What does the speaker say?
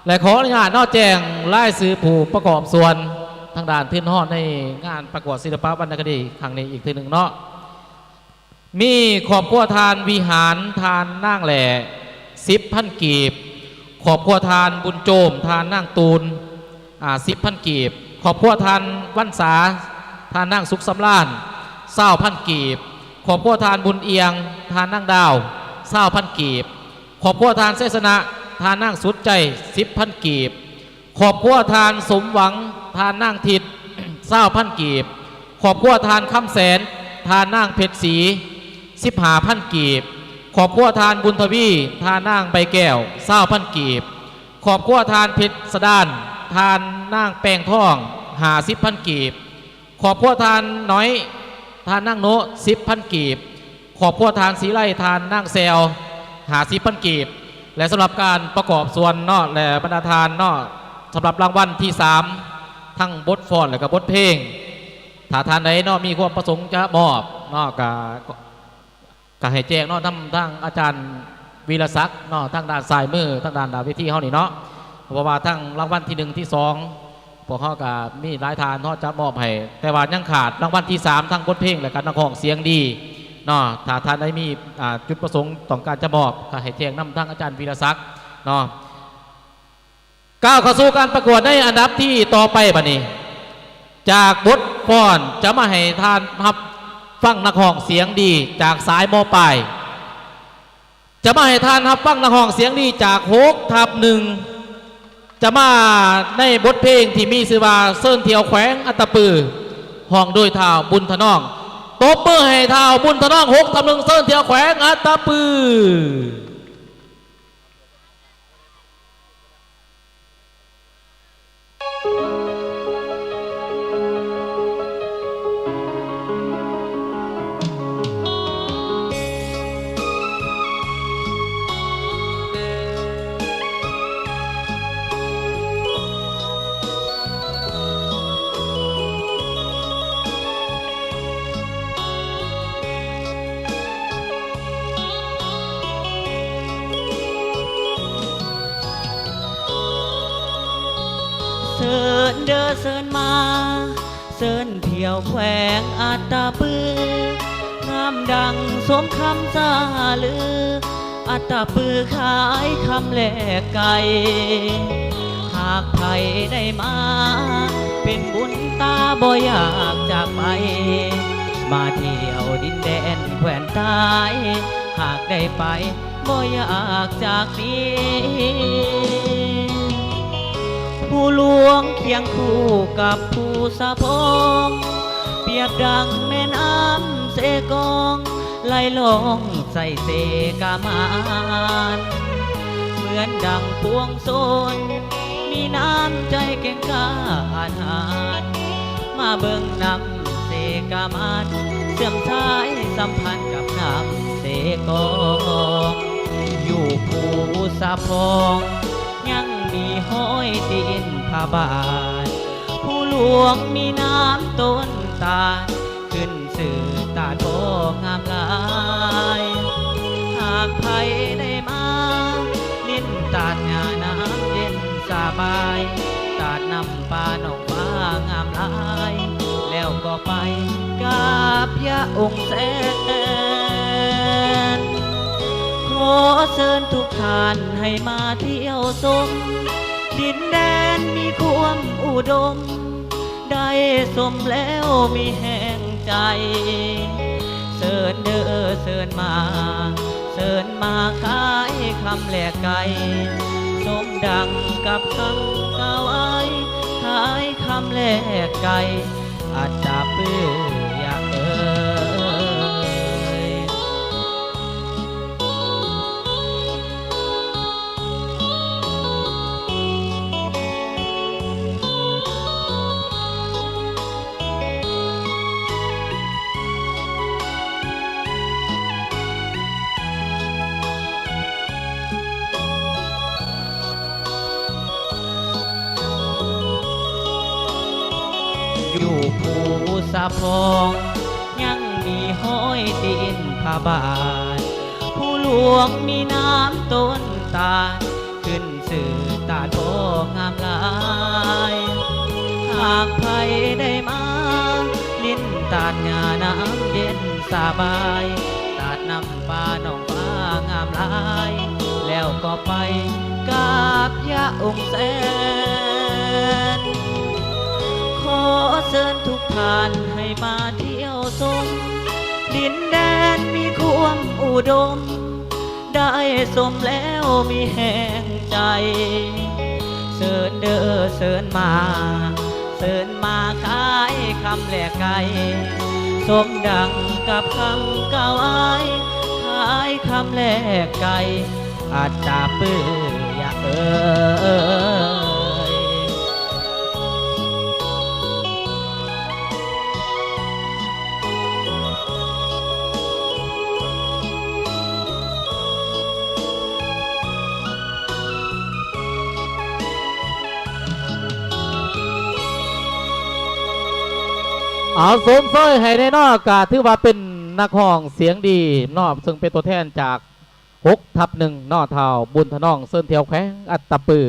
และขออนุญาตนอกแจ้งรายชื่อผู้ประกอบส่วนทางด้านทื่นฮอดในงานประกวดศิลปะวรรณคดีครั้งนี้อีกทีหนึ่งเนาะมีขอบครัวทานวิหารทานนั่งแหล่10,000 กีบขอบครัวทานบุญโจมทานนั่งตูน10,000 กีบขอบครัวทานวันษาทานนั่งสุขสำราญ20,000 กีบขอบครัวทานบุญเอียงทานนั่งดาว20,000 กีบขอบครัวทานเสสนะทานนั่งสุดใจ10,000 กีบขอบครัวทานสมหวังทานนั่งทิศ20,000 กีบขอบครัวทานคำแสนทานนั่งเพชรศรี15,000 กีบขอบครัวทานบุญทวีทานนั่งใบแก้ว20,000 กีบขอบครัวทานเพชรสดานทานนั่งแป้งท่อง50,000 กีบขอบครัวทานน้อยทานนั่งโน10,000 กีบขอบครัวทานสีไล่ทานนั่งแซว50,000 กีบและสำหรับการประกอบส่วนนอกและบรรดาทานนอกสำหรับรางวัลที่3ทั้งบทฟ้อนและก็บทเพลงถ้าทานใดนอกมีความประสงค์จะมอบนอกก็ให้แจ้งนอกทั้งอาจารย์วีรศักดิ์นอกทั้งด้านซ้ายมือทั้งด้านดาววิธีเขานี่เนาะเพราะว่าทั้งรางวัลที่1ที่2พวกเขาก็มีหลายทานนอกจะมอบให้แต่ว่ายังขาดรางวัลที่3ทั้งบทเพลงและการนักร้องเสียงดีเนาะถ้าท่านได้มีจุดประสงค์ต้องการจะมอบก็ให้แจ้งนำทั้งอาจารย์วีรศักดิ์เนาะก้าวเข้าสู่การประกวดในอันดับที่ต่อไปบัดนี้จากบทฟ้อนจะมาให้ท่านรับฟังนักร้องเสียงดีจากสายมอปลายจะมาให้ท่านรับฟังนักร้องเสียงดีจาก6/1จะมาในบทเพลงที่มีชื่อว่าเซิร์นเที่ยวแขวงอัตตปือห้องโดยท้าวบุญถนอมตบมือให้ท้าวบุญถนอม6/1เซิร์นเที่ยวแขวงอัตตปือเสิร์นเด้อเสิร์นมาเสิร์นเที่ยวแขวงอัตตปืองามดังสมคำซาลืออัตตปือขายคำแลกไก่หากไผได้มาเป็นบุญตาบ่อยากจากไปมาเที่ยวดินแดนแคว้นใต้หากได้ไปบ่อยากจากนี้ผู้หลวงเคียงคู่กับผู้สะพงเปรียบดังแม่น้ำเสกองไหลลงใส่เสกามานเหมือนดังพวงโซนมีน้ำใจเก่งกาอาหารมาเบิ่งน้ำเสกามานเสื่อมท้ายสัมพันธ์กับน้ำเสกองอยู่ผู้สะพงยังมีห้อยตีนพาบาทผู้หลวงมีน้ำต้นตาลขึ้นสื่อตาโตงามลายหากไผได้มาลิ้นตาดงาน้ำเย็นสบายตาดนำปลาหนองฟ้างามลายแล้วก็ไปกราบพระองค์แสนขอเชิญทุกท่านให้มาเที่ยวชมดินแดนมีความอุดมได้สมแล้วมีแห่งใจเชิญเด้อเชิญมาเชิญมาขายคำแลกไก่สมดังกับคำกล่าวไว้ขายคำแลกไก่อัตตปืออยากอยู่ผู้สะพองยังมีห้อยตีนพาบาทผู้หลวงมีน้ำต้นตาลขึ้น สื่อตาโตงามหลายหากไผได้มาลิ้นตาดงาน้ำเย็นสบายตาดน้ำปลาหนองฟ้างามหลายแล้วก็ไปกราบพระองค์แสนขอเชิญทุกท่านให้มาเที่ยวชมดินแดนมีความอุดมได้สมแล้วมีแห่งใจเชิญเด้อเชิญมาเชิญมาขายคำแลกไก่สมดังกับคำกล่าวอ้ายขายคำแลกไก่อาจจะปื้ออยากเอ่ย เอาสมซ้อยให้ในนอกกาถือว่าเป็นนักห้องเสียงดีนอบซึ่งเป็นตัวแทนจาก6/1นอเท่าบุญทนองเส้นเทียวแข้งอัตตปือ